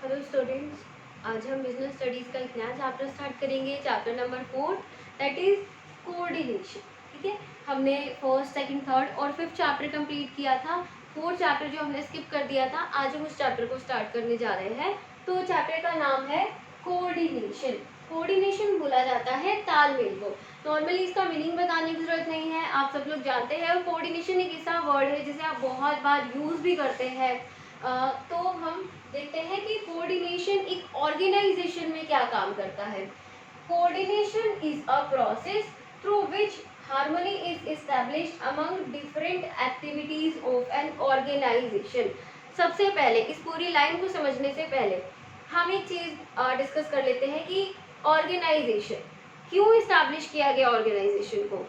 Hello students, आज हम business studies का एक नया चैप्टर स्टार्ट करेंगे। Chapter number 4 that is coordination. ठीक है, हमने फर्स्ट सेकंड थर्ड और फिफ्थ चैप्टर कंप्लीट किया था। फोर्थ चैप्टर जो हमने स्किप कर दिया था, आज हम उस चैप्टर को स्टार्ट करने जा रहे हैं। तो चैप्टर का नाम है कोऑर्डिनेशन। कोऑर्डिनेशन बोला जाता है तालमेल को। नॉर्मली इसका मीनिंग बताने की जरूरत नहीं है, आप सब लोग जानते हैं। और कोऑर्डिनेशन एक ऐसा वर्ड है जिसे आप बहुत बार यूज़ भी करते हैं। तो हम देखते हैं कि कोऑर्डिनेशन एक ऑर्गेनाइजेशन में क्या काम करता है। Coordination is a process through which harmony is established among different activities of an organisation. सबसे पहले इस पूरी लाइन को समझने से पहले हम एक चीज डिस्कस कर लेते हैं कि ऑर्गेनाइजेशन क्यों एस्टैब्लिश किया गया। ऑर्गेनाइजेशन को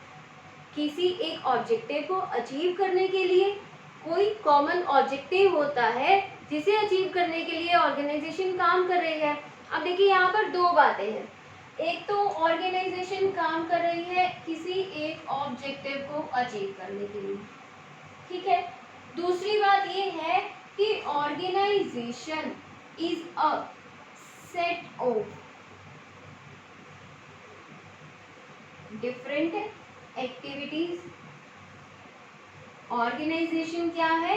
किसी एक ऑब्जेक्टिव को अचीव करने के लिए कोई कॉमन ऑब्जेक्टिव होता है जिसे अचीव करने के लिए ऑर्गेनाइजेशन काम कर रही है। अब देखिए यहाँ पर दो बातें हैं। एक तो ऑर्गेनाइजेशन काम कर रही है किसी एक ऑब्जेक्टिव को अचीव करने के लिए, ठीक है। दूसरी बात ये है कि organisation is a set of different activities. Organisation क्या है?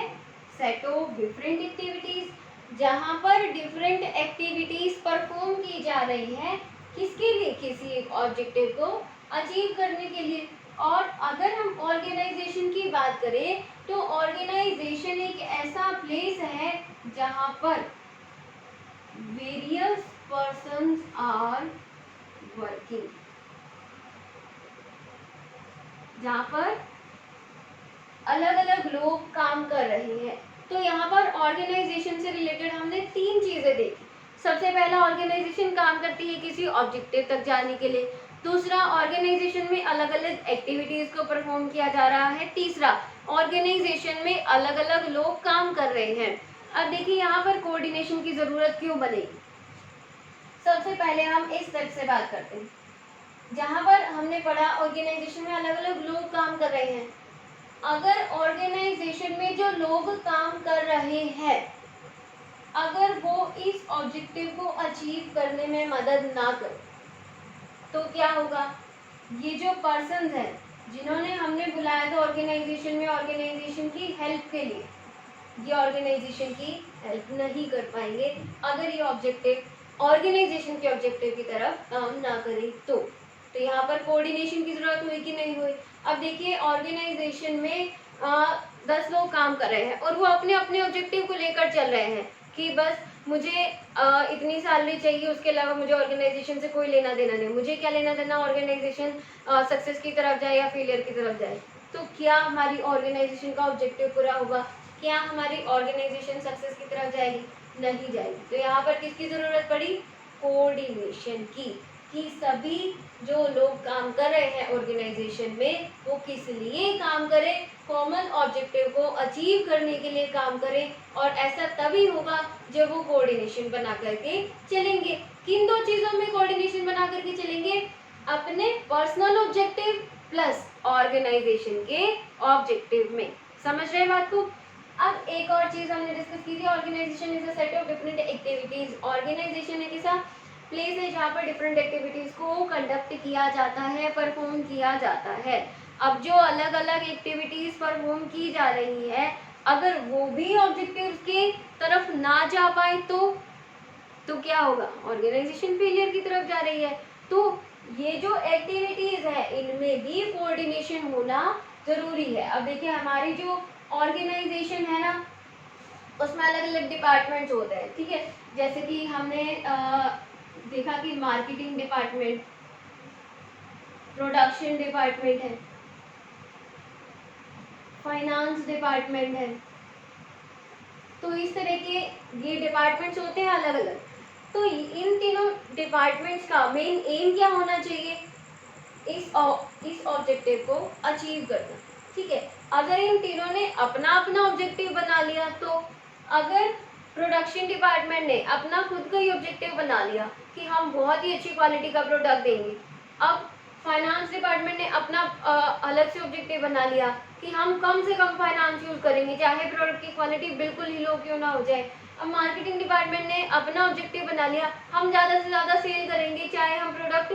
सेट ऑफ डिफरेंट एक्टिविटीज, जहां पर डिफरेंट एक्टिविटीज परफॉर्म की जा रही है। किसके लिए? किसी एक ऑब्जेक्टिव को अचीव करने के लिए। और अगर हम ऑर्गेनाइजेशन की बात करें तो ऑर्गेनाइजेशन एक ऐसा प्लेस है जहां पर वेरियस पर्सन्स आर वर्किंग, जहां पर अलग अलग लोग काम कर रहे हैं। तो यहाँ पर ऑर्गेनाइजेशन से रिलेटेड हमने तीन चीजें देखी। सबसे पहला, ऑर्गेनाइजेशन काम करती है किसी ऑब्जेक्टिव तक जाने के लिए। दूसरा, ऑर्गेनाइजेशन में अलग अलग एक्टिविटीज को परफॉर्म किया जा रहा है। तीसरा, ऑर्गेनाइजेशन में अलग अलग लोग काम कर रहे हैं। अब देखिए यहाँ पर कोऑर्डिनेशन की जरूरत क्यों बनेगी। सबसे पहले हम इस स्टेप से बात करते हैं, जहां पर हमने पढ़ा ऑर्गेनाइजेशन में अलग अलग लोग काम कर रहे हैं। अगर ऑर्गेनाइजेशन में जो लोग काम कर रहे हैं, अगर वो इस ऑब्जेक्टिव को अचीव करने में मदद ना करे तो क्या होगा। ये जो पर्सन हैं जिन्होंने हमने बुलाया था ऑर्गेनाइजेशन में ऑर्गेनाइजेशन की हेल्प के लिए, ये ऑर्गेनाइजेशन की हेल्प नहीं कर पाएंगे अगर ये ऑब्जेक्टिव ऑर्गेनाइजेशन के ऑब्जेक्टिव की तरफ काम ना करे तो यहाँ पर कोऑर्डिनेशन की जरूरत हुई कि नहीं हुई। अब देखिए ऑर्गेनाइजेशन में 10 लोग काम कर रहे हैं और वो अपने अपने ऑब्जेक्टिव को लेकर चल रहे हैं कि बस मुझे इतनी सैलरी चाहिए, उसके अलावा मुझे ऑर्गेनाइजेशन से कोई लेना देना नहीं। मुझे क्या लेना देना ऑर्गेनाइजेशन सक्सेस की तरफ जाए या फेलियर की तरफ जाए। तो क्या हमारी ऑर्गेनाइजेशन का ऑब्जेक्टिव पूरा होगा? क्या हमारी ऑर्गेनाइजेशन सक्सेस की तरफ जाएगी? नहीं जाएगी। तो यहाँ पर किसकी जरूरत पड़ी? कोऑर्डिनेशन की, कि सभी जो लोग काम कर रहे हैं ऑर्गेनाइजेशन में वो किस लिए काम करें? कॉमन ऑब्जेक्टिव को अचीव करने के लिए काम करें। और ऐसा तभी होगा जब वो कोऑर्डिनेशन बना करके चलेंगे। किन दो चीजों में कोऑर्डिनेशन बना करके चलेंगे? अपने पर्सनल ऑब्जेक्टिव प्लस ऑर्गेनाइजेशन के ऑब्जेक्टिव में। समझ रहे बात को? अब एक और चीज हमने डिस्कस की थी, organisation is a set of different activities. Organisation एक ऐसा प्लेस है जहाँ पर डिफरेंट एक्टिविटीज को कंडक्ट किया जाता है, परफॉर्म किया जाता है। अब जो अलग अलग एक्टिविटीज परफॉर्म की जा रही है, अगर वो भी ऑब्जेक्टिव के तरफ ना जा पाए तो क्या होगा? ऑर्गेनाइजेशन फेलियर की तरफ जा रही है। तो ये जो एक्टिविटीज है इनमें भी कोऑर्डिनेशन होना जरूरी है। अब देखिए हमारी जो ऑर्गेनाइजेशन है ना, उसमें अलग अलग डिपार्टमेंट्स होते हैं, ठीक है। जैसे कि हमने देखा कि मार्केटिंग डिपार्टमेंट, प्रोडक्शन डिपार्टमेंट है, फाइनेंस डिपार्टमेंट है। तो इस तरह के ये डिपार्टमेंट्स होते हैं अलग अलग। तो इन तीनों डिपार्टमेंट्स का मेन एम क्या होना चाहिए? इस ऑब्जेक्टिव को अचीव करना, ठीक है। अगर इन तीनों ने अपना अपना ऑब्जेक्टिव बना लिया तो अगर प्रोडक्शन डिपार्टमेंट ने अपना खुद का ही ऑब्जेक्टिव बना लिया कि हम बहुत ही अच्छी क्वालिटी का प्रोडक्ट देंगे, अब फाइनेंस डिपार्टमेंट ने अपना अलग से ऑब्जेक्टिव बना लिया कि हम कम से कम फाइनेंस यूज करेंगे, चाहे प्रोडक्ट की क्वालिटी बिल्कुल ही लो क्यों ना हो जाए। अब मार्केटिंग डिपार्टमेंट ने अपना ऑब्जेक्टिव बना लिया, हम ज़्यादा से ज़्यादा सेल करेंगे, चाहे हम प्रोडक्ट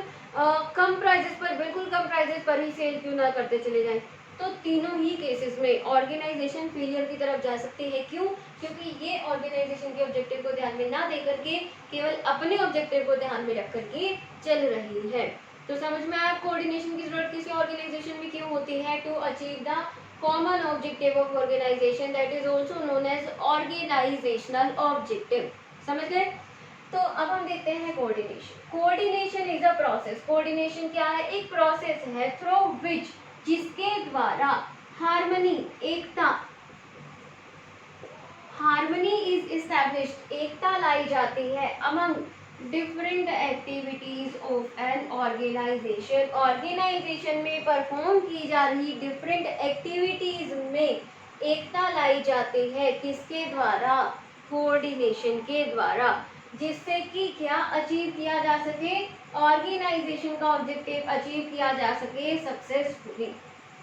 कम प्राइसेस पर, बिल्कुल कम प्राइसेस पर ही सेल क्यों ना करते चले जाएं। तो तीनों ही केसेस में ऑर्गेनाइजेशन फेलियर की तरफ जा सकती है। क्यों? क्योंकि ये ऑर्गेनाइजेशन के ऑब्जेक्टिव को ध्यान में ना दे करके केवल अपने ऑब्जेक्टिव को ध्यान में रख करके चल रही है। तो समझ में आया कोऑर्डिनेशन की जरूरत किसी ऑर्गेनाइजेशन में क्यों होती है? To achieve the common objective of organization that is also known as organizational objective. समझ गए? तो अब हम देखते हैं coordination. Coordination is a process. Coordination क्या है? एक प्रोसेस है थ्रू विच, जिसके द्वारा हार्मनी, एकता, हार्मनी इज इस्टेब्लिश्ड, एकता लाई जाती है among different activities of an organization. Organization में परफॉर्म की जा रही डिफरेंट एक्टिविटीज में एकता लाई जाती है। किसके द्वारा? कोऑर्डिनेशन के द्वारा, जिससे कि क्या अचीव किया जा सके? ऑर्गेनाइजेशन का ऑब्जेक्टिव अचीव किया जा सके सक्सेसफुली।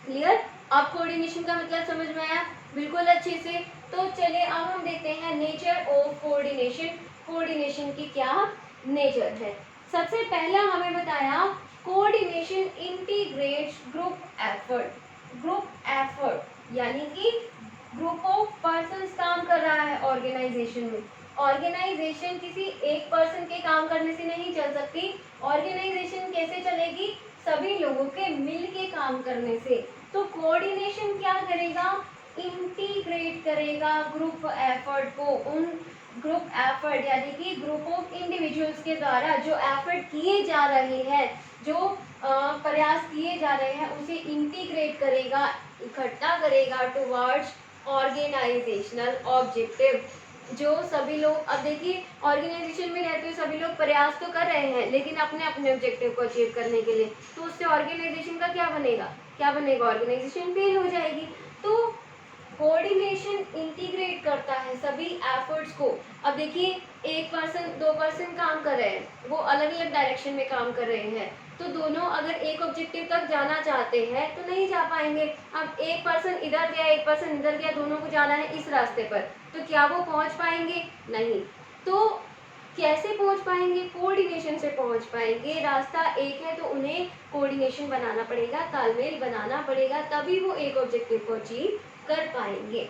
क्लियर? अब कोऑर्डिनेशन का मतलब समझ में आया बिल्कुल अच्छे से। तो चलिए अब हम देखते हैं नेचर ऑफ कोऑर्डिनेशन। कोऑर्डिनेशन की क्या नेचर है? सबसे पहला हमें बताया coordination integrates group effort. Group effort यानी कि ग्रुप ऑफ पर्संस काम कर रहा है ऑर्गेनाइजेशन में। ऑर्गेनाइजेशन किसी एक पर्सन के काम करने से नहीं चल सकती। ऑर्गेनाइजेशन कैसे चलेगी? सभी लोगों के मिल के काम करने से। तो कोऑर्डिनेशन क्या करेगा? इंटीग्रेट करेगा ग्रुप एफर्ट को। उन ग्रुप एफर्ट यानी कि ग्रुप ऑफ इंडिविजुअल्स के द्वारा जो एफर्ट किए जा रहे हैं, जो प्रयास किए जा रहे हैं, उसे इंटीग्रेट करेगा, इकट्ठा करेगा टुवर्ड्स ऑर्गेनाइजेशनल ऑब्जेक्टिव। जो सभी लोग, अब देखिए ऑर्गेनाइजेशन में रहते हुए सभी लोग प्रयास तो कर रहे हैं लेकिन अपने अपने ऑब्जेक्टिव को अचीव करने के लिए, तो उससे ऑर्गेनाइजेशन का क्या बनेगा? क्या बनेगा? ऑर्गेनाइजेशन फेल हो जाएगी। तो कोऑर्डिनेशन इंटीग्रेट करता है सभी एफर्ट्स को। अब देखिए एक पर्सन, दो पर्सन काम कर रहे हैं, वो अलग अलग डायरेक्शन में काम कर रहे हैं, तो दोनों अगर एक ऑब्जेक्टिव तक जाना चाहते हैं तो नहीं जा पाएंगे। अब एक पर्सन इधर गया, एक पर्सन इधर गया, दोनों को जाना है इस रास्ते पर, तो क्या वो पहुंच पाएंगे? नहीं। तो कैसे पहुंच पाएंगे? कोऑर्डिनेशन से पहुंच पाएंगे। रास्ता एक है तो उन्हें कोऑर्डिनेशन बनाना पड़ेगा, तालमेल बनाना पड़ेगा, तभी वो एक ऑब्जेक्टिव को अचीव कर पाएंगे।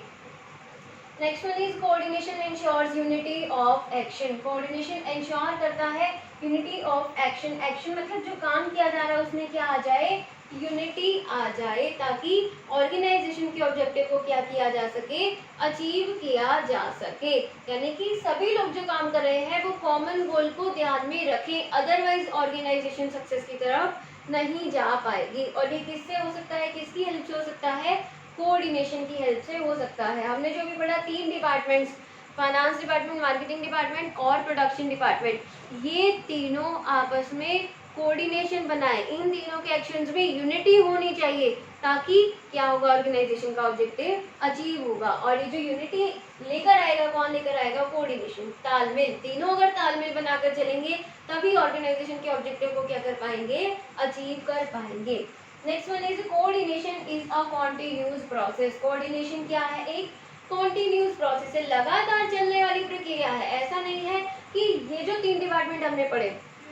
Next one is coordination ensures unity of action. Coordination ensure करता है यूनिटी ऑफ एक्शन। एक्शन मतलब जो काम किया जा रहा है उसमें क्या आ जाए? यूनिटी आ जाए, ताकि ऑर्गेनाइजेशन के ऑब्जेक्टिव को क्या किया जा सके? अचीव किया जा सके। यानी कि सभी लोग जो काम कर रहे हैं वो कॉमन गोल को ध्यान में रखें, अदरवाइज ऑर्गेनाइजेशन सक्सेस की तरफ नहीं जा पाएगी। और ये किससे हो सकता है? किसकी हेल्प से हो सकता है? कोऑर्डिनेशन की हेल्प से हो सकता है। हमने जो भी पढ़ा, तीन departments, finance department, marketing department और प्रोडक्शन डिपार्टमेंट, ये तीनों आपस में कोऑर्डिनेशन बनाए। इन तीनों के एक्शंस में यूनिटी होनी चाहिए, ताकि क्या होगा? ऑर्गेनाइजेशन का ऑब्जेक्टिव अचीव होगा। और ये जो यूनिटी लेकर आएगा, कौन लेकर आएगा? कोऑर्डिनेशन, तालमेल। तीनों अगर तालमेल बनाकर चलेंगे तभी ऑर्गेनाइजेशन के ऑब्जेक्टिव को क्या कर पाएंगे? अचीव कर पाएंगे। Next one is coordination is a continuous process. Coordination क्या है? एक कॉन्टिन्यूस प्रोसेस है, लगातार चलने वाली प्रक्रिया है। ऐसा नहीं है कि ये जो तीन डिपार्टमेंट हमने पढ़े,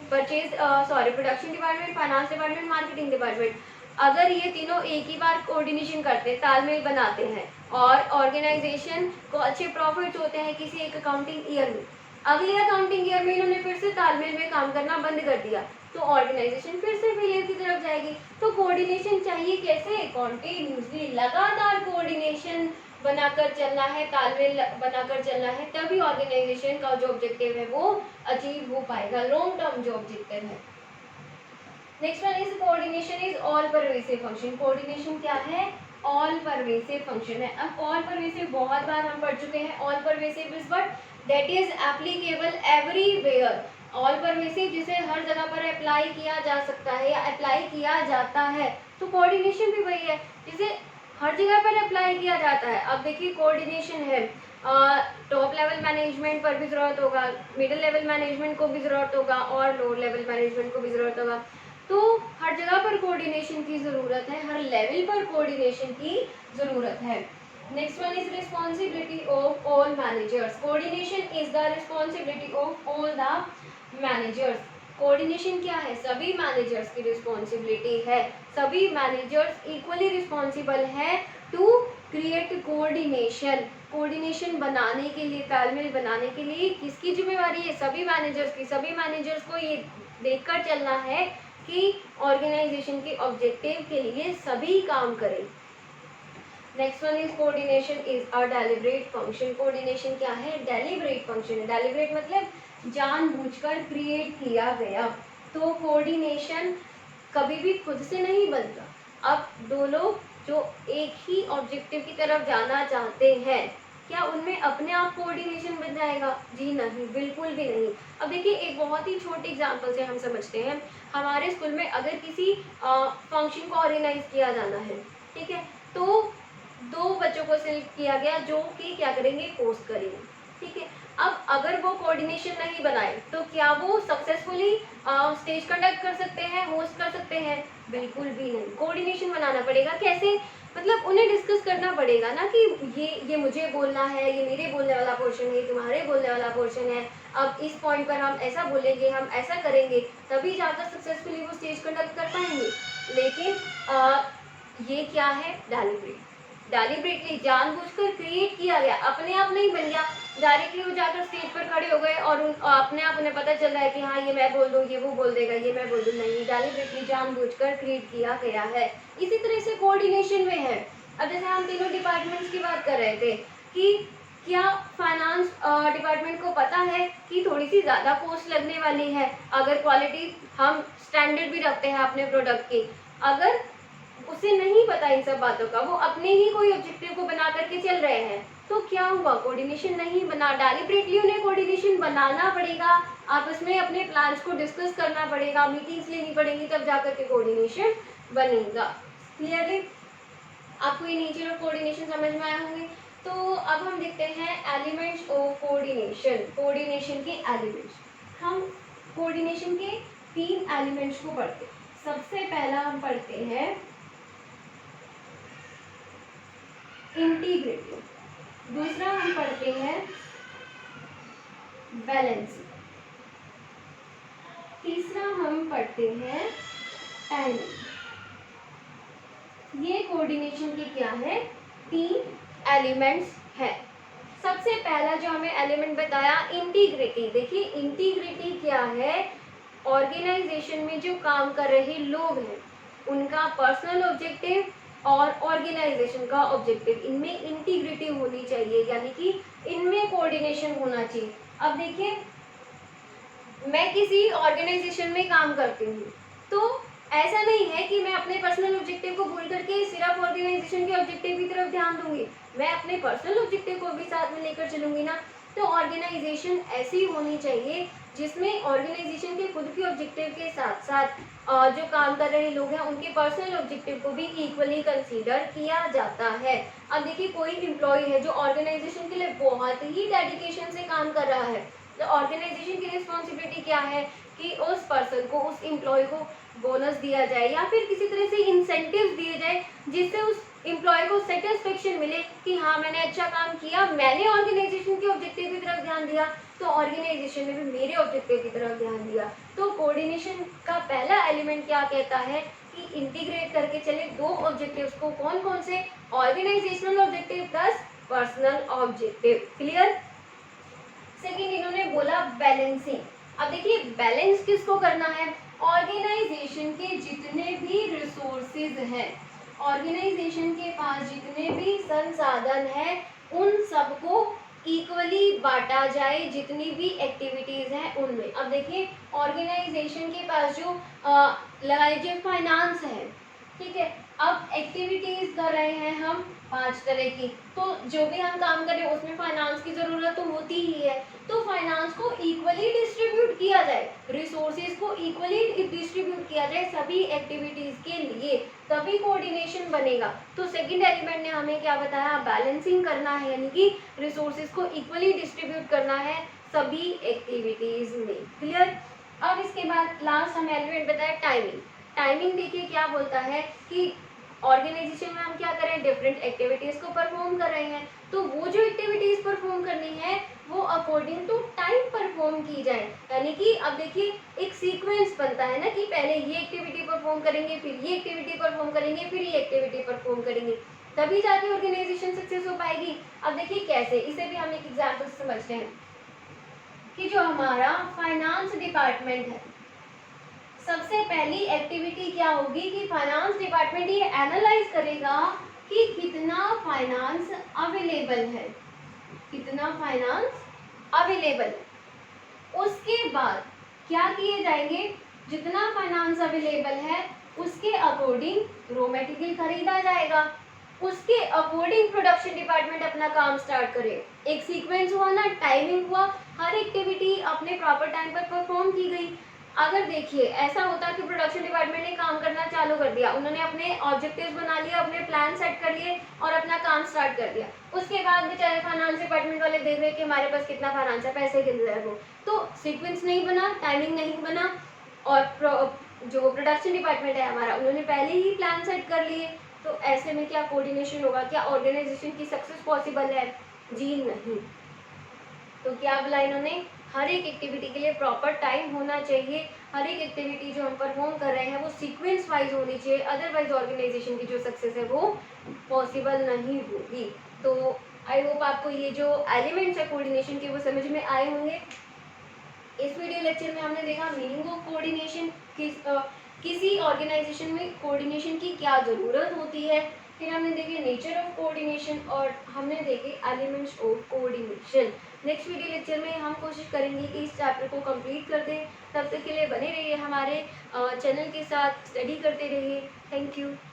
production department, finance department, marketing department, अगर ये तीनों एक ही बार कोऑर्डिनेशन करते हैं, तालमेल बनाते हैं और ऑर्गेनाइजेशन को अच्छे प्रॉफिट्स होते हैं किसी एक अकाउंटिंग ईयर में, अगले अकाउंटिंग ईयर में इन्होंने फिर से तालमेल में काम करना बंद कर दिया, तो ऑर्गेनाइजेशन फिर से फेलियर की तरफ जाएगी। तो कोऑर्डिनेशन चाहिए कैसे? कॉन्टिन्यूसली, लगातार कोऑर्डिनेशन बनाकर चलना है, तालमेल बनाकर चलना है, तभी ऑर्गेनाइजेशन का जो ऑब्जेक्टिव है वो अचीव हो पाएगा, लॉन्ग टर्म जो ऑब्जेक्टिव है। Next one is coordination is all pervasive function. Coordination क्या है? ऑल परवेसिव फंक्शन है। अब ऑल परवेसिव बहुत बार हम पढ़ चुके हैं। All pervasive is what? That is applicable everywhere. All pervasive जिसे हर जगह पर अप्लाई किया जा सकता है या अप्लाई किया जाता है। तो कोऑर्डिनेशन भी वही है जिसे हर जगह पर अप्लाई किया जाता है। अब देखिए कोऑर्डिनेशन है, टॉप लेवल मैनेजमेंट पर भी ज़रूरत होगा, मिडिल लेवल मैनेजमेंट को भी ज़रूरत होगा और लोअर लेवल मैनेजमेंट को भी ज़रूरत होगा। तो तो हर जगह पर कोऑर्डिनेशन की ज़रूरत है, हर लेवल पर कोऑर्डिनेशन की ज़रूरत है। Next one is responsibility of all managers. Coordination is the responsibility of all the managers. Coordination क्या है? सभी मैनेजर्स की रिस्पॉन्सिबिलिटी है। सभी मैनेजर्स इक्वली रिस्पॉन्सिबल है टू क्रिएट कोऑर्डिनेशन। कोऑर्डिनेशन बनाने के लिए, तालमेल बनाने के लिए किसकी जिम्मेवारी है? सभी मैनेजर्स की। सभी मैनेजर्स को ये देखकर चलना है कि ऑर्गेनाइजेशन के ऑब्जेक्टिव के लिए सभी काम करें। Next one is coordination is a deliberate function. Coordination क्या है? डेलिब्रेट फंक्शन है। डेलिब्रेट मतलब जानबूझकर क्रिएट किया गया। तो कोऑर्डिनेशन कभी भी खुद से नहीं बनता। अब दो लोग जो एक ही ऑब्जेक्टिव की तरफ जाना चाहते हैं, क्या उनमें अपने आप कोऑर्डिनेशन बन जाएगा? जी नहीं, बिल्कुल भी नहीं। अब देखिए, एक बहुत ही छोटी एग्जांपल से हम समझते हैं। हमारे स्कूल में अगर किसी फंक्शन को ऑर्गेनाइज किया जाना है, ठीक है, तो दो बच्चों को सिलेक्ट किया गया जो कि क्या करेंगे? होस्ट करेंगे, ठीक है। अब अगर वो कोऑर्डिनेशन नहीं बनाए तो क्या वो सक्सेसफुली स्टेज कंडक्ट कर सकते हैं, होस्ट कर सकते हैं? बिल्कुल भी नहीं। कोऑर्डिनेशन बनाना पड़ेगा। कैसे? मतलब उन्हें डिस्कस करना पड़ेगा ना कि ये मुझे बोलना है, ये मेरे बोलने वाला पोर्शन है, ये तुम्हारे बोलने वाला पोर्शन है। अब इस पॉइंट पर हम ऐसा बोलेंगे, हम ऐसा करेंगे, तभी जाकर सक्सेसफुली वो स्टेज कंडक्ट कर पाएंगे। लेकिन ये क्या है? डेलिब्रेटली, जानबूझकर क्रिएट किया गया, अपने आप नहीं बन गया। डायरेक्टली वो जाकर स्टेज पर खड़े हो गए और अपने आप उन्हें पता चल रहा है कि हाँ ये मैं बोल दूँ, ये वो बोल देगा, ये मैं बोल दूँ। नहीं, डेलिब्रेटली जानबूझकर क्रिएट किया गया है। इसी तरह से कोऑर्डिनेशन में है। अब जैसे हम तीनों डिपार्टमेंट्स की बात कर रहे थे कि क्या फाइनेंस डिपार्टमेंट को पता है कि थोड़ी सी ज़्यादा कॉस्ट लगने वाली है, अगर क्वालिटी हम स्टैंडर्ड भी रखते हैं अपने प्रोडक्ट की। अगर उसे नहीं पता इन सब बातों का, वो अपने ही कोई ऑब्जेक्टिव को बना करके चल रहे हैं, तो क्या हुआ? कोऑर्डिनेशन नहीं बना। डेलिब्रेटली उन्हें कोऑर्डिनेशन बनाना पड़ेगा, आपस में अपने प्लान्स को डिस्कस करना पड़ेगा, मीटिंग्स लेनी पड़ेंगी, तब जाकर के कोऑर्डिनेशन बनेगा। क्लियरली आपको ये नेचर ऑफ कोऑर्डिनेशन समझ में आए होंगे। तो अब हम देखते हैं एलिमेंट्स ऑफ कोऑर्डिनेशन। कोऑर्डिनेशन के एलिमेंट्स, हम कोऑर्डिनेशन के 3 एलिमेंट्स को पढ़ते हैं। सबसे पहला हम पढ़ते हैं इंटीग्रिटी, दूसरा हम पढ़ते हैं बैलेंसिंग, तीसरा हम पढ़ते हैं टाइमिंग। ये कोऑर्डिनेशन की क्या है? 3 एलिमेंट्स है। सबसे पहला जो हमें एलिमेंट बताया, इंटीग्रिटी। देखिए, इंटीग्रिटी क्या है? ऑर्गेनाइजेशन में जो काम कर रहे लोग हैं उनका पर्सनल ऑब्जेक्टिव और ऑर्गेनाइजेशन का ऑब्जेक्टिव, इनमें इंटीग्रिटी होनी चाहिए, यानी कि इनमें कोऑर्डिनेशन होना चाहिए। अब देखिए, मैं किसी ऑर्गेनाइजेशन में काम करती हूँ, तो ऐसा नहीं है कि मैं अपने पर्सनल ऑब्जेक्टिव को भूल करके सिर्फ ऑर्गेनाइजेशन के ऑब्जेक्टिव की तरफ ध्यान दूंगी। मैं अपने पर्सनल ऑब्जेक्टिव को भी साथ में लेकर चलूंगी ना। तो ऑर्गेनाइजेशन ऐसी होनी चाहिए जिसमें ऑर्गेनाइजेशन के खुद के ऑब्जेक्टिव के साथ साथ जो काम कर रहे लोग हैं उनके पर्सनल ऑब्जेक्टिव को भी इक्वली कंसीडर किया जाता है। अब देखिए, कोई एम्प्लॉय है जो ऑर्गेनाइजेशन के लिए बहुत ही डेडिकेशन से काम कर रहा है, तो ऑर्गेनाइजेशन की रिस्पॉन्सिबिलिटी क्या है कि उस पर्सन को, उस एम्प्लॉय को बोनस दिया जाए या फिर किसी तरह से इंसेंटिव दिए जाए, जिससे उस एम्प्लॉय को सेटिस्फेक्शन मिले कि हाँ मैंने अच्छा काम किया, मैंने ऑर्गेनाइजेशन के ऑब्जेक्टिव की तरफ ध्यान दिया, तो ऑर्गेनाइजेशन ने भी मेरे ऑब्जेक्टिव की तरफ ध्यान दिया। तो कोऑर्डिनेशन का पहला एलिमेंट क्या कहता है कि इंटीग्रेट करके चले दो ऑब्जेक्टिव्स को। कौन कौन से? Organisational objective plus personal objective. Clear? Second इन्होंने बोला बैलेंसिंग। अब देखिए, बैलेंस किसको करना है? ऑर्गेनाइजेशन के जितने भी रिसोर्सेज हैं, ऑर्गेनाइजेशन के पास जितने भी संसाधन हैं, उन सबको इक्वली बांटा जाए, जितनी भी एक्टिविटीज हैं उनमें। अब देखिए, ऑर्गेनाइजेशन के पास जो लगा लीजिए फाइनेंस है, ठीक है, अब एक्टिविटीज कर रहे हैं हम 5 तरह की, तो जो भी हम काम कर रहे हैं उसमें फाइनेंस की जरूरत तो होती ही है। तो फाइनेंस को इक्वली डिस्ट्रीब्यूट किया जाए, रिसोर्सेज को इक्वली डिस्ट्रीब्यूट किया जाए सभी एक्टिविटीज के लिए, तभी कोऑर्डिनेशन बनेगा। तो सेकंड एलिमेंट ने हमें क्या बताया? बैलेंसिंग करना है, यानी कि रिसोर्सेज को इक्वली डिस्ट्रीब्यूट करना है सभी एक्टिविटीज में। क्लियर? अब इसके बाद लास्ट हमें एलिमेंट बताया टाइमिंग। टाइमिंग देखिए क्या बोलता है कि ऑर्गेनाइजेशन में हम क्या करें, डिफरेंट एक्टिविटीज को परफॉर्म कर रहे हैं, तो वो जो एक्टिविटीज परफॉर्म करनी है वो अकॉर्डिंग टू टाइम परफॉर्म की जाए। यानी कि अब देखिए एक सीक्वेंस बनता है ना कि पहले ये एक्टिविटी परफॉर्म करेंगे, फिर ये एक्टिविटी परफॉर्म करेंगे, फिर ये एक्टिविटी परफॉर्म करेंगे, तभी जाके ऑर्गेनाइजेशन सक्सेस हो पाएगी। अब देखिए कैसे, इसे भी हम एक एग्जाम्पल से समझते हैं कि जो हमारा फाइनेंस डिपार्टमेंट है, सबसे पहली एक्टिविटी क्या होगी कि फाइनेंस डिपार्टमेंट ये एनालाइज करेगा कि कितना फाइनेंस अवेलेबल है, कितना फाइनेंस अवेलेबल है। उसके बाद क्या किए जाएंगे, जितना फाइनेंस अवेलेबल है उसके अकॉर्डिंग रॉ मटेरियल खरीदा जाएगा, उसके अकॉर्डिंग प्रोडक्शन डिपार्टमेंट अपना काम स्टार्ट करे। एक सीक्वेंस हुआ ना, टाइमिंग हुआ, हर एक्टिविटी अपने प्रॉपर टाइम पर परफॉर्म की गई। अगर देखिए ऐसा होता कि प्रोडक्शन डिपार्टमेंट ने काम करना चालू कर दिया, उन्होंने अपने ऑब्जेक्टिव्स बना लिए, अपने प्लान सेट कर लिए और अपना काम स्टार्ट कर दिया, उसके बाद बेचारे फाइनेंस डिपार्टमेंट वाले देख रहे कि हमारे पास कितना फाइनेंस है, पैसे गिन रहे हैं वो, तो सीक्वेंस नहीं बना, टाइमिंग नहीं बना, और जो प्रोडक्शन डिपार्टमेंट है हमारा, उन्होंने पहले ही प्लान सेट कर लिए, तो ऐसे में क्या कोऑर्डिनेशन होगा, क्या ऑर्गेनाइजेशन की सक्सेस पॉसिबल है? जी नहीं। तो क्या बोला इन्होंने, हर एक एक्टिविटी के लिए प्रॉपर टाइम होना चाहिए, हर एक एक्टिविटी जो हम परफॉर्म कर रहे हैं वो सीक्वेंस वाइज होनी चाहिए, अदरवाइज ऑर्गेनाइजेशन की जो सक्सेस है वो पॉसिबल नहीं होगी। तो आई होप आपको ये जो एलिमेंट्स है कोऑर्डिनेशन के वो समझ में आए होंगे। इस वीडियो लेक्चर में हमने देखा मीनिंग ऑफ कोऑर्डिनेशन, किसी ऑर्गेनाइजेशन में कोऑर्डिनेशन की क्या ज़रूरत होती है, फिर हमने देखे नेचर ऑफ कोऑर्डिनेशन और हमने देखे elements of coordination. Next video lecture में हम कोशिश करेंगे कि इस चैप्टर को कंप्लीट कर दें। तब तक के लिए बने रहिए हमारे चैनल के साथ, स्टडी करते रहिए। Thank you.